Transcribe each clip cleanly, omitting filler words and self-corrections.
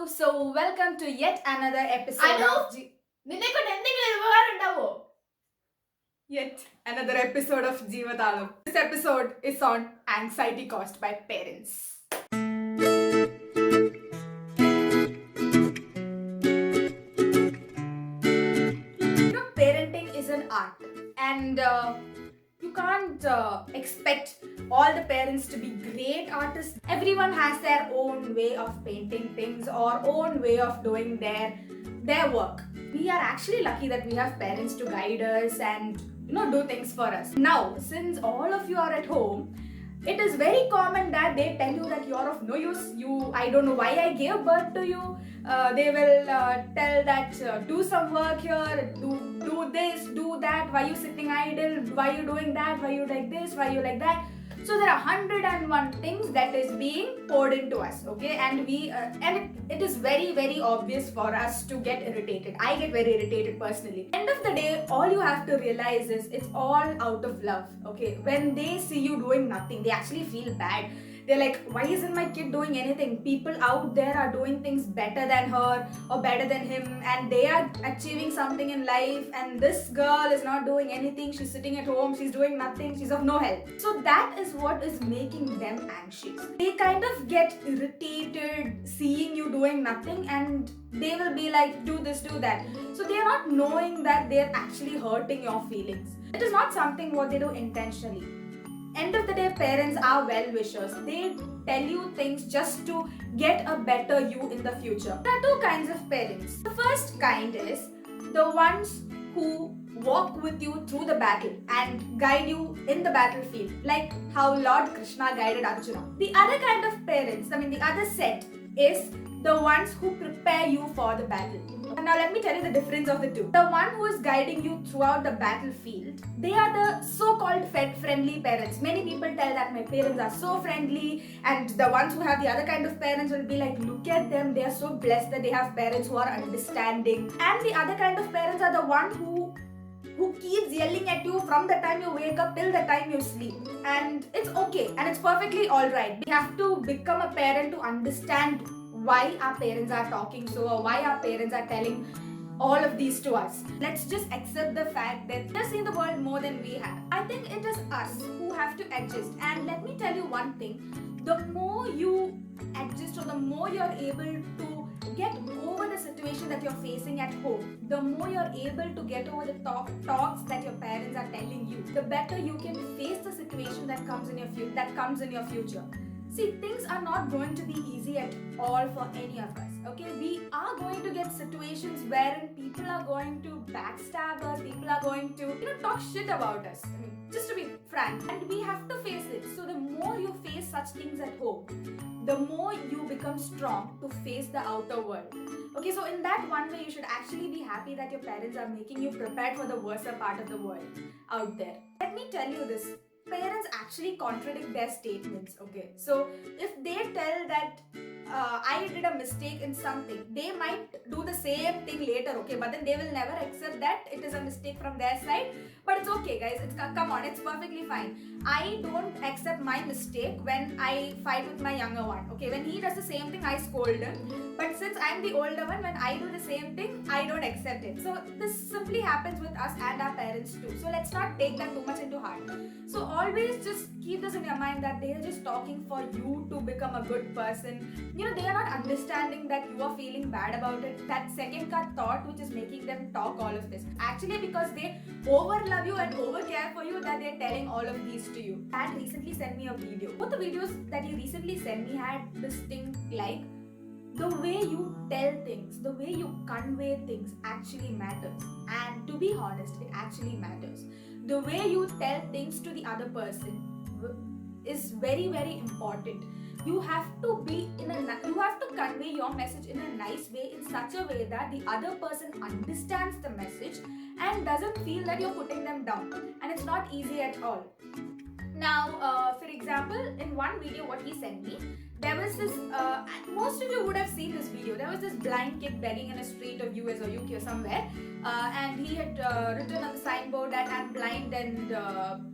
So welcome to yet another episode Anu, of നിന്നെക്കൊണ്ട് എന്തെങ്കിലും ഒരു ഉപകാരം ഉണ്ടാവോ? yet another episode of Jeevathaalam. This episode is on anxiety caused by parents. Parenting is an art, and you can't expect all the parents to be great artists. Everyone has their own way of painting things or own way of doing their work. We are actually lucky that we have parents to guide us and do things for us. Now, since all of you are at home, it is very common that they tell you that you're of no use. I don't know why I gave birth to you. They will tell that do some work here, do this, do that. Why you sitting idle? Why you doing that? Why you like this? Why you like that? So there are 101 things that is being poured into us, okay? And it is very very obvious for us to get irritated. I get very irritated personally. End of the day, all you have to realize is it's all out of love, okay? When they see you doing nothing, they actually feel bad. They're like, why isn't my kid doing anything? People out there are doing things better than her or better than him, and they are achieving something in life, and this girl is not doing anything. She's sitting at home, she's doing nothing, she's of no help. So that is what is making them anxious. They kind of get irritated seeing you doing nothing, and they will be like, do this, do that. So they are not knowing that they're actually hurting your feelings. It is not something what they do intentionally. End of the day, parents are well-wishers. They tell you things just to get a better you in the future. There are two kinds of parents. The first kind is the ones who walk with you through the battle and guide you in the battlefield, like how Lord Krishna guided Arjuna. The other kind of parents, the other set, is the ones who prepare you for the battle. Now let me tell you the difference of the two. The one who is guiding you throughout the battlefield, they are the so-called friendly parents. Many people tell that my parents are so friendly, and the ones who have the other kind of parents will be like, look at them, they are so blessed that they have parents who are understanding. And the other kind of parents are the one who keeps yelling at you from the time you wake up till the time you sleep. And it's okay, and it's perfectly alright. We have to become a parent to understand why our parents are talking so, or why our parents are telling all of these to us. Let's just accept the fact that they've seen the world more than we have. I think it is us who have to adjust. And let me tell you one thing, the more you adjust or the more you're able to get over the situation that you're facing at home, the more you're able to get over the talks that your parents are telling you, the better you can face the situation that comes in your future. See, things are not going to be easy at all for any of us, okay? We are going to get situations wherein people are going to backstab us, people are going to, talk shit about us. Just to be frank. And we have to face it. So the more you face such things at home, the more you become strong to face the outer world. Okay, so in that one way, you should actually be happy that your parents are making you prepared for the worst part of the world out there. Let me tell you this. Parents actually contradict their statements, okay? So if they tell that I did a mistake in something, they might do the same thing later, okay? But then they will never accept that it is a mistake from their side. But it's okay, guys. Come on, it's perfectly fine. I don't accept my mistake when I fight with my younger one, okay? When he does the same thing, I scold him. But since I'm the older one, when I do the same thing, I don't accept it. So this simply happens with us and our parents too. So let's not take that too much into heart. So always just keep this in your mind that they are just talking for you to become a good person. They are not understanding that you are feeling bad about it. That second cut thought which is making them talk all of this. Actually, because they over love you and over care for you, that they're telling all of these to you. Dad recently sent me a video. Both the videos that he recently sent me had this thing like, the way you tell things, the way you convey things actually matters. And to be honest, it actually matters. The way you tell things to the other person is very very important. You have to convey your message in a nice way, in such a way that the other person understands the message and doesn't feel that you're putting them down. And it's not easy at all. Now, for example, in one video what he sent me, there was this, most of you would have seen this video. There was this blind kid begging in a street of US or UK or somewhere, and he had written on the signboard that I'm blind and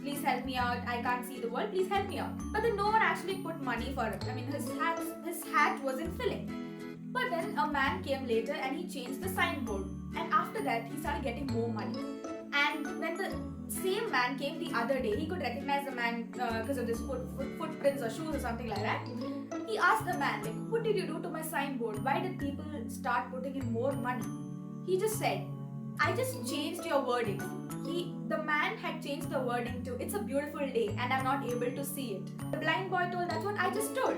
please help me out, I can't see the world, please help me out. But then no one actually put money for it. His hat wasn't filling. But then a man came later and he changed the signboard. And after that, he started getting more money. And when the same man came the other day, he could recognize the man because of his footprints or shoes or something like that. He asked the man, like, what did you do to my signboard? Why did people start putting in more money? He just said, I just changed your wording. The man had changed the wording to, it's a beautiful day and I'm not able to see it. The blind boy told, that's what I just told.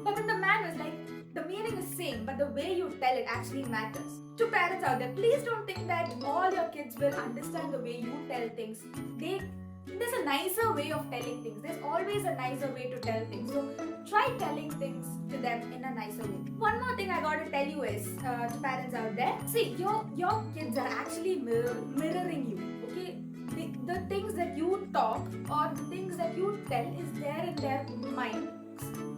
But then the man was like, the meaning is same, but the way you tell it actually matters. To parents out there, please don't think that all your kids will understand the way you tell things. There's a nicer way of telling things. There's always a nicer way to tell things. So try telling things to them in a nicer way. One more thing I gotta tell you is, to parents out there, see, your kids are actually mirroring you. Okay, the things that you talk or the things that you tell is there in their mind,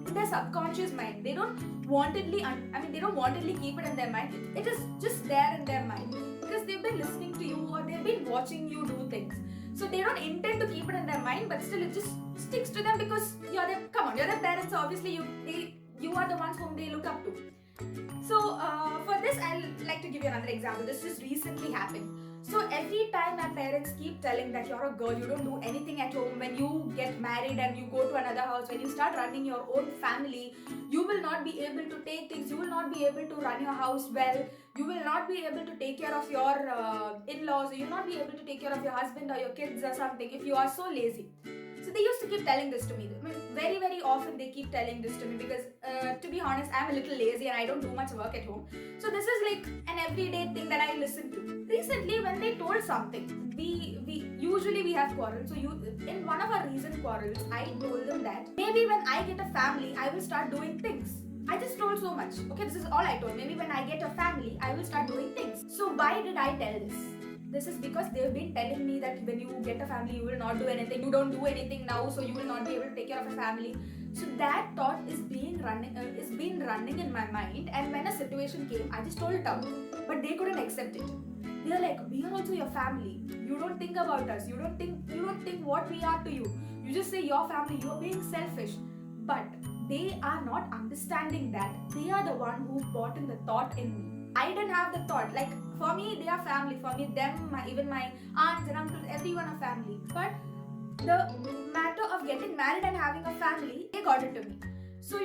in their subconscious mind. They don't wantedly keep it in their mind. It is just there in their mind because they've been listening to you or they've been watching you do things. So they don't intend to keep it in their mind, but still it just sticks to them because you're their parents. So obviously you are the ones whom they look up to. So for this, I'll like to give you another example. This just recently happened. So every time my parents keep telling that you're a girl, you don't do anything at home. When you get married and you go to another house, when you start running your own family, you will not be able to take things. You will not be able to run your house well. You will not be able to take care of your in-laws. You will not be able to take care of your husband or your kids or something if you are so lazy. So they used to keep telling this to me. I mean, very, very often they keep telling this to me because, to be honest, I'm a little lazy and I don't do much work at home. So this is like an everyday thing that I listen to. Recently, when they told something, we usually have quarrels. So in one of our recent quarrels, I told them that maybe when I get a family, I will start doing things. I just told so much. Okay, this is all I told. Maybe when I get a family, I will start doing things. So why did I tell this? This is because they've been telling me that when you get a family, you will not do anything. You don't do anything now, so you will not be able to take care of a family. So that thought is been running in my mind. And when a situation came, I just told it out, but they couldn't accept it. They're like, we are also your family. You don't think about us. You don't think what we are to you. You just say your family. You're being selfish. But they are not understanding that they are the one who brought in the thought in me. I didn't have the thought. Like, for me, they are family. For me, them, even my aunts and uncles, everyone are family. But the matter of getting married and having a family, they got it to me. So,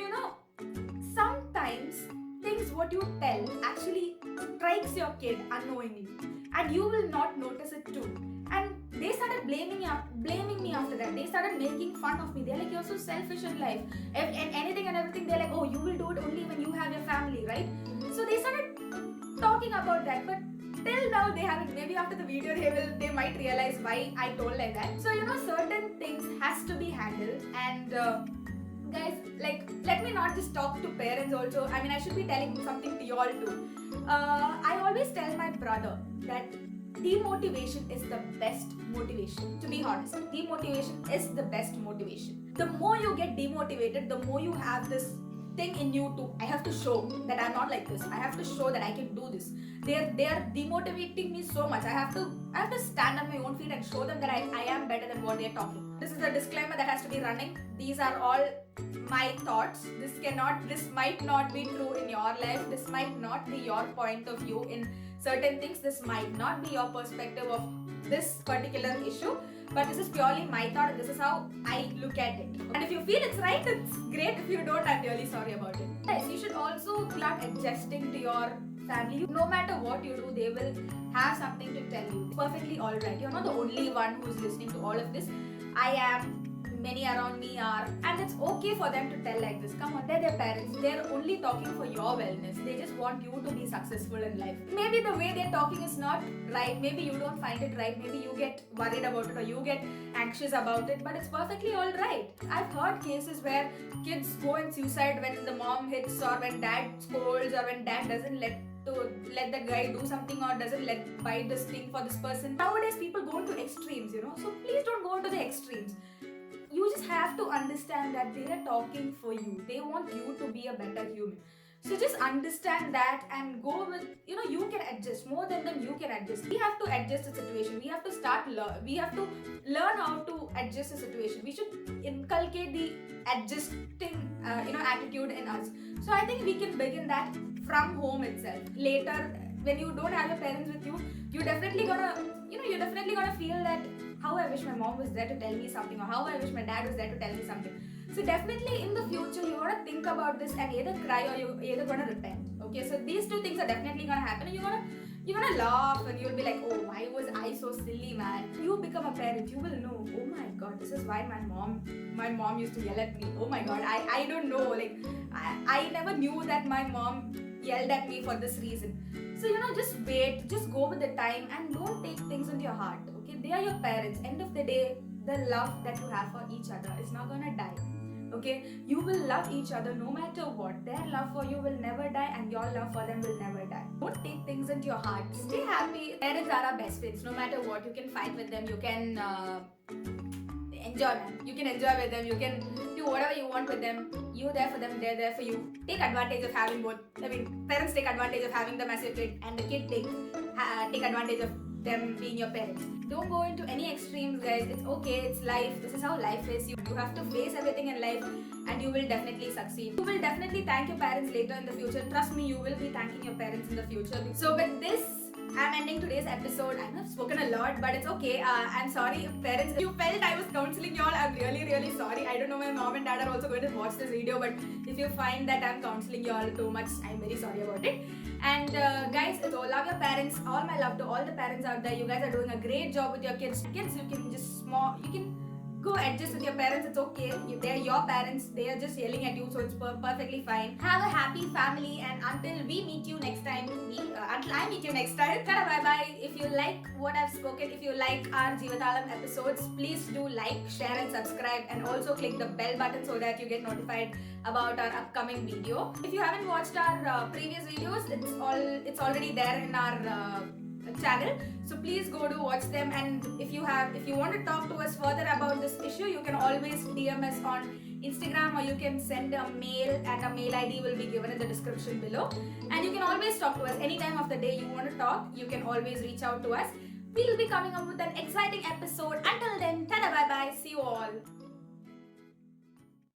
sometimes things what you tell actually strikes your kid unknowingly. And you will not notice it too. And they started blaming me after that. They started making fun of me. They're like, you're so selfish in life. And anything and everything, they're like, oh, you will do it only when you have your family, right? So they started talking about that, but till now they haven't. Maybe after the video they might realize why I told like that. So certain things has to be handled, and guys, like, let me not just talk to parents also. I mean, I should be telling something to you all too. I always tell my brother that demotivation is the best motivation. To be honest, demotivation is the best motivation. The more you get demotivated, the more you have this thing in you to, I have to show that I'm not like this. I have to show that I can do this. They are demotivating me so much. I have to stand on my own feet and show them that I am better than what they're talking. This is the disclaimer that has to be running. These are all my thoughts. This might not be true in your life. This might not be your point of view in certain things. This might not be your perspective of this particular issue. But this is purely my thought and this is how I look at it. And if you feel it's right, it's great. If you don't, I'm really sorry about it. Guys, you should also start adjusting to your family. No matter what you do, they will have something to tell you. It's perfectly alright. You're not the only one who's listening to all of this. I am. Many around me are, and it's okay for them to tell like this. Come on, they're their parents. They're only talking for your wellness. They just want you to be successful in life. Maybe the way they're talking is not right. Maybe you don't find it right. Maybe you get worried about it or you get anxious about it, but it's perfectly alright. I've heard cases where kids go and suicide when the mom hits or when dad scolds or when dad doesn't let the guy do something or doesn't buy this thing for this person. Nowadays people go to extremes, so please don't go to the extremes. You just have to understand that they are talking for you. They want you to be a better human. So just understand that and go with, you can adjust. More than them, you can adjust. We have to adjust the situation. We have to learn how to adjust the situation. We should inculcate the adjusting, attitude in us. So I think we can begin that from home itself. Later, when you don't have your parents with you, you're definitely gonna feel that how I wish my mom was there to tell me something, or how I wish my dad was there to tell me something. So definitely in the future, you gotta think about this and either cry or you're either gonna repent. Okay, so these two things are definitely gonna happen, and you're gonna laugh and you'll be like, oh, why was I so silly, man? You become a parent, you will know, oh my god, this is why my mom used to yell at me. Oh my god, I don't know, like I never knew that my mom yelled at me for this reason. So just wait, just go with the time and don't take things into your heart. Okay, they are your parents. End of the day, the love that you have for each other is not gonna die. Okay, you will love each other no matter what. Their love for you will never die, and your love for them will never die. Don't take things into your heart. Stay happy. Parents are our best friends. No matter what, you can fight with them. You can enjoy them. You can enjoy with them. You can do whatever you want with them. You're there for them. They're there for you. Take advantage of having both. I mean, parents take advantage of having them as your kid, and the kid take advantage of them being your parents. Don't go into any extremes, guys. It's okay. It's life. This is how life is. You have to face everything in life, and you will definitely succeed. You will definitely thank your parents later in the future. Trust me, you will be thanking your parents in the future. So with this, I'm ending today's episode. I know I've spoken a lot, but it's okay. I'm sorry, parents. If you felt I was counseling y'all, I'm really, really sorry. I don't know, my mom and dad are also going to watch this video, but if you find that I'm counseling y'all too much, I'm very sorry about it. And guys, love your parents. All my love to all the parents out there. You guys are doing a great job with your kids. Kids, you can go adjust with your parents. It's okay. They're your parents. They are just yelling at you, so it's perfectly fine. Have a happy family, and until we meet you next time, until I meet you next time, ta-da, bye bye. If you like what I've spoken, if you like our Jeevathaalam episodes, please do like, share, and subscribe, and also click the bell button so that you get notified about our upcoming video. If you haven't watched our previous videos, it's already there in our channel, so please go to watch them. And if you want to talk to us further about this issue, you can always DM us on Instagram, or you can send a mail, and a mail ID will be given in the description below. And you can always talk to us any time of the day you want to talk. You can always reach out to us. We'll be coming up with an exciting episode. Until then, tada, bye bye, see you all.